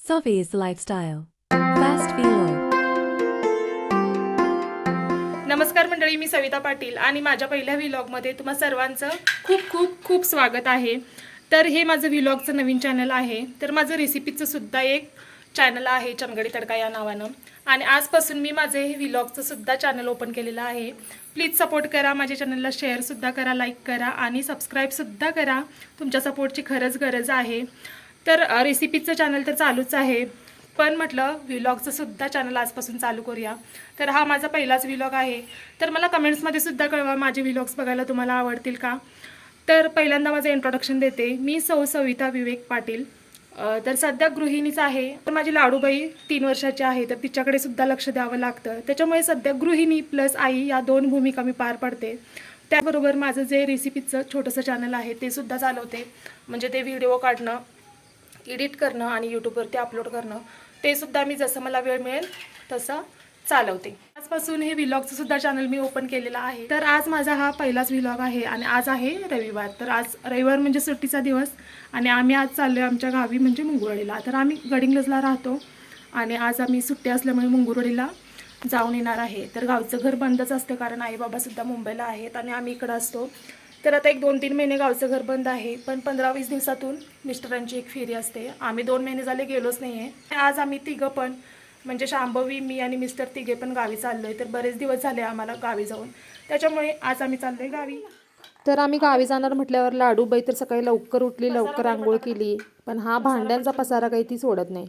Sophie's Lifestyle. Fast Vlog. नमस्कार मंडळी, मी सविता पाटील आणि माझ्या पहिल्या व्लॉगमध्ये तुम्हा सर्वांचं खूप खूप खूप स्वागत आहे. तर हे माझं व्लॉगचं नवीन चॅनल आहे. तर माझं रेसिपीचं सुद्धा एक चॅनल आहे, चमगडी तडका या नावानं. आणि आजपासून मी माझे हे व्लॉगचं सुद्धा चॅनल ओपन केलेलं आहे. प्लीज सपोर्ट करा, माझ्या चॅनलला शेअरसुद्धा करा, लाईक करा आणि सबस्क्राईबसुद्धा करा. तुमच्या सपोर्टची खरंच गरज आहे. तर रेसिपीचं चॅनल तर चालूच आहे, पण म्हटलं व्लॉगचं सुद्धा चॅनल आजपासून चालू करूया. तर हा माझा पहिलाच व्लॉग आहे. तर मला कमेंट्समध्ये सुद्धा कळवा माझे व्लॉग्स बघायला तुम्हाला आवडतील का. तर पहिल्यांदा माझं इंट्रोडक्शन देते. मी सविता विवेक पाटील. तर सध्या गृहिणीच आहे. तर माझी लाडूबाई 3 वर्षाची आहे, तर तिच्याकडे सुद्धा लक्ष द्यावं लागतं. त्याच्यामुळे सध्या गृहिणी प्लस आई या 2 भूमिका मी पार पडते. त्याबरोबर माझं जे रेसिपीचं छोटंसं चॅनल आहे ते सुद्धा चालवते. म्हणजे ते व्हिडिओ काढणं, एडिट करणं आणि यूट्यूबवरती अपलोड करणं, ते सुद्धा मी जसं मला वेळ मिळेल तसं चालवते. आजपासून हे व्लॉगचं सुद्धा चॅनल मी ओपन केलेलं आहे. तर आज माझा हा पहिलाच व्लॉग आहे आणि आज आहे रविवार. तर आज रविवार म्हणजे सुट्टीचा दिवस आणि आम्ही आज चाललो आहे आमच्या गावी म्हणजे मुंगुर्डीला. तर आम्ही गडिंग्लजला राहतो आणि आज आम्ही सुट्टी असल्यामुळे मुंगुर्डीला जाऊन येणार आहे. तर गावचं घर बंदच असतं कारण आई बाबासुद्धा मुंबईला आहेत आणि आम्ही इकडं असतो. तर आता एक 2-3 महिने गावचं घर बंद आहे, पण 15-20 दिवसातून मिस्टरांची एक फेरी असते. आम्ही 2 महिने झाले गेलोच नाही आहे. आज आम्ही तिघं पण म्हणजे शांभवी, मी आणि मिस्टर तिघे पण गावी चाललो आहे. तर बरेच दिवस झाले आम्हाला गावी जाऊन, त्याच्यामुळे आज आम्ही चाललो आहे गावी. तर आम्ही गावी जाणार म्हटल्यावर लाडूबाई तर सकाळी लवकर उठली, लवकर आंघोळ केली, पण हा भांड्यांचा पसारा काही ती सोडत नाही.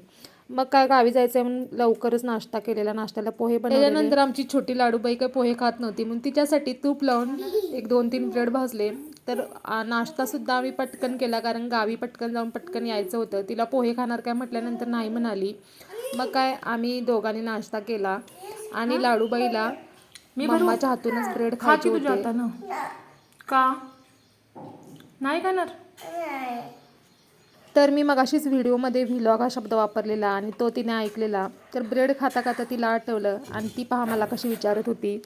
मग काय गावी जायचंय म्हणून लवकरच नाश्ता केलेला, नाश्त्याला पोहे बनवले. त्याच्यानंतर आमची छोटी लाडूबाई काय पोहे खात नव्हती, म्हणून तिच्यासाठी तूप लावून एक 2-3 ब्रेड भाजले. तर नाश्ता सुद्धा आम्ही पटकन केला कारण गावी पटकन जाऊन पटकन यायचं होतं. तिला पोहे खाणार काय म्हटल्यानंतर नाही म्हणाली. मग काय आम्ही दोघांनी नाश्ता केला आणि लाडूबाईला मम्माच्या हातूनच ब्रेड खायचे होते. का नाही खाणार? तर मी मगाशीच व्हिडिओमध्ये व्लॉग हा शब्द वापरलेला आणि तो तिने ऐकलेला. तर ब्रेड खाता खाता तिला आठवलं आणि ती पहा मला कशी विचारत होती.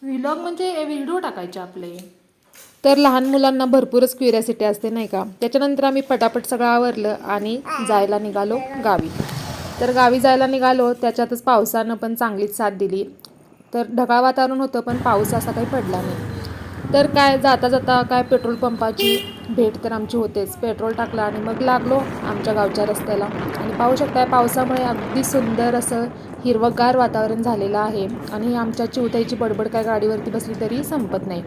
व्लॉग म्हणजे व्हिडिओ टाकायचे आपले. तर लहान मुलांना भरपूरच क्युरियासिटी असते नाही का. त्याच्यानंतर आम्ही पटापट सगळं आवरलं आणि जायला निघालो गावी. तर गावी जायला निघालो त्याच्यातच पावसानं पण चांगलीच साथ दिली. तर ढगाळ वातावरण होतं पण पाऊस असा काही पडला नाही. तर काय जाता जाता काय पेट्रोल पंपाची भेट तर आमची होतेच. पेट्रोल टाकलं आणि मग लागलो आमच्या गावच्या रस्त्याला. आणि पाहू शकताय पावसामुळे अगदी सुंदर असं हिरवंगार वातावरण झालेलं आहे. आणि आमच्या चिवताईची बडबड काय गाडीवरती बसली तरी संपत नाही.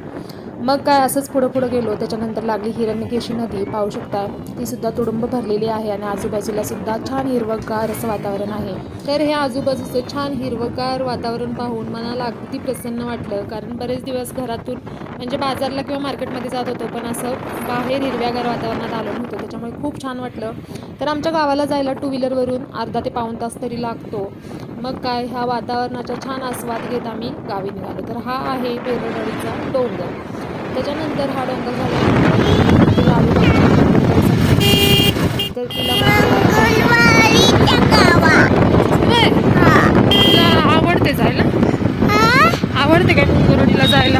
मग काय असंच पुढं पुढं गेलो. त्याच्यानंतर लागली हिरण्यकेशी नदी. पाहू शकताय ती सुद्धा तुडुंब भरलेली आहे आणि आजूबाजूला सुद्धा छान हिरवंगार असं वातावरण आहे. तर हे आजूबाजूचं छान हिरवंगार वातावरण पाहून मनाला अगदी प्रसन्न वाटलं. कारण बरेच दिवस घरातून म्हणजे बाजारला किंवा मार्केटमध्ये जात होतो, पण असं बाहेर हिरव्यागार वातावरणात आलो नव्हतो, त्याच्यामुळे खूप छान वाटलं. तर आमच्या गावाला जायला 2 व्हीलरवरून अर्धा ते पाऊण तास तरी लागतो. मग काय ह्या वातावरणाचा छान आस्वाद घेत आम्ही गावी निघालो. तर हा आहे बेरडवाडीचा डोंगर. त्याच्यानंतर हा डोंगर झाल्यानंतर तर तिला आवडते जायला? आवडते काय मुंगुर्डीला जायला?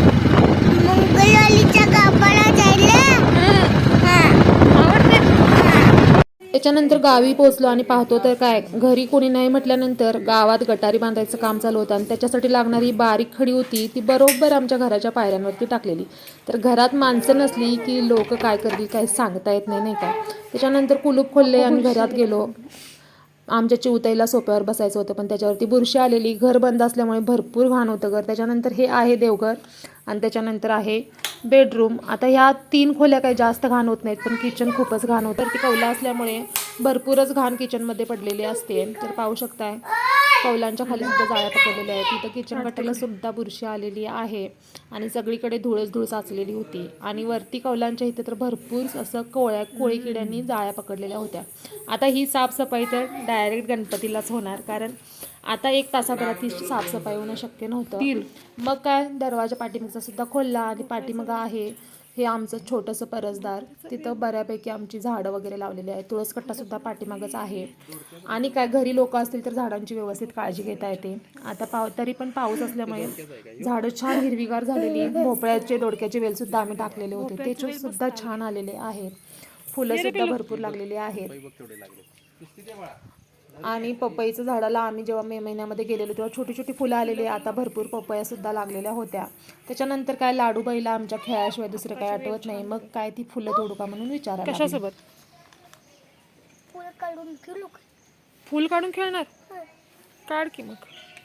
त्याच्यानंतर गावी पोहोचलो आणि पाहतो तर काय घरी कोणी नाही म्हटल्यानंतर गावात गटारी बांधायचं काम चालू होतं आणि त्याच्यासाठी लागणारी बारीक खडी होती ती बरोबर आमच्या घराच्या पायऱ्यांवरती टाकलेली. तर घरात माणसं नसली की लोक काय करतील काही सांगता येत नाही, नाही का. त्याच्यानंतर कुलूप खोलले आणि घरात गेलो. आमच्या चिवताईला सोप्यावर बसायचं होतं पण त्याच्यावरती बुरशी आलेली. घर बंद असल्यामुळे भरपूर घाण होतं घर. त्याच्यानंतर हे आहे देवघर आणि त्याच्यानंतर आहे बेडरूम. आता ह्या 3 खोल्या काही जास्त घाण होत नाहीत, पण किचन खूपच घाण होतं. ती कौला असल्यामुळे भरपूरच घाण किचनमध्ये पडलेली असते. तर पाहू शकताय कौलांच्या खाली सुद्धा जाळ्या पकडलेल्या आहेत. तिथं किचन कट्ट्याला सुद्धा बुरशी आलेली आहे आणि सगळीकडे धूळच धूळ साचलेली होती. आणि वरती कौलांच्या इथे तर भरपूर असं कोळी किड्यांनी जाळ्या पकडलेल्या होत्या. आता ही साफसफाई तर डायरेक्ट गणपतीलाच होणार कारण आता 1 तासाभरात ही साफसफाई होणं शक्य नव्हतं. मग काय दरवाजा पाठीमागचा सुद्धा खोलला आणि पाठीमागं आहे हे आमचं छोटंसं परसदार. तिथं बऱ्यापैकी आमची झाडं वगैरे लावलेली आहे. तुळसकट्टासुद्धा पाठीमागच आहे. आणि काय घरी लोक असतील तर झाडांची व्यवस्थित काळजी घेता येते. आता तरी पण पाऊस असल्यामुळे झाडं छान हिरवीगार झालेली. भोपळ्याचे दोडक्याचे वेलसुद्धा आम्ही टाकलेले होते, ते सुद्धा छान आलेले आहेत. फुलंसुद्धा भरपूर लागलेली आहेत. आणि पपईचं झाडाला आम्ही जेव्हा मे महिन्यामध्ये गेलेलो तेव्हा छोटी छोटी फुलं आलेली. आता भरपूर पपयासुद्धा लागलेल्या होत्या. त्याच्यानंतर काय लाडूबाईला आमच्या खेळाशिवाय दुसरं काय आठवत नाही. मग काय ती फुलं तोडू का म्हणून विचारायला लागली. कशासोबत? फुल काढून खेळणार. काढ की मग,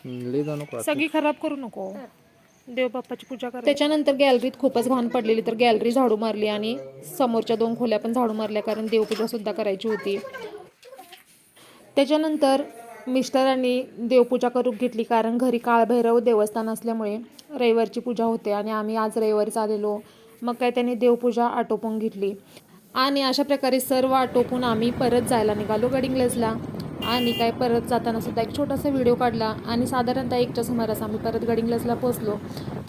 लय जाणू का सगळी खराब करू नको. देव बाप्पाची पूजा कर. त्याच्यानंतर गॅलरीत खूपच घाण पडलेली, तर गॅलरी झाडू मारली आणि समोरच्या 2 खोल्या पण झाडू मारल्या, कारण देवपूजासुद्धा करायची होती. त्याच्यानंतर मिस्टरांनी देवपूजा करून घेतली, कारण घरी काळभैरव देवस्थान असल्यामुळे रविवारची पूजा होते आणि आम्ही आज रविवारीच आलेलो. मग काय त्यांनी देवपूजा आटोपून घेतली आणि अशा प्रकारे सर्व आटोपून आम्ही परत जायला निघालो गडिंग्लजला. आणि काय परत जाताना सुद्धा एक छोटासा व्हिडिओ काढला आणि साधारणतः 1च्या सुमारास आम्ही परत गडिंग्लजला पोहोचलो.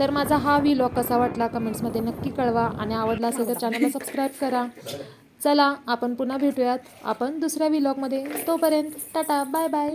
तर माझा हा व्लॉग कसा वाटला कमेंट्समध्ये नक्की कळवा आणि आवडला असेल तर चॅनलला सबस्क्राईब करा. चला आपण पुन्हा भेटूयात आपण दुसऱ्या व्लॉगमध्ये. तोपर्यंत टाटा बाय बाय.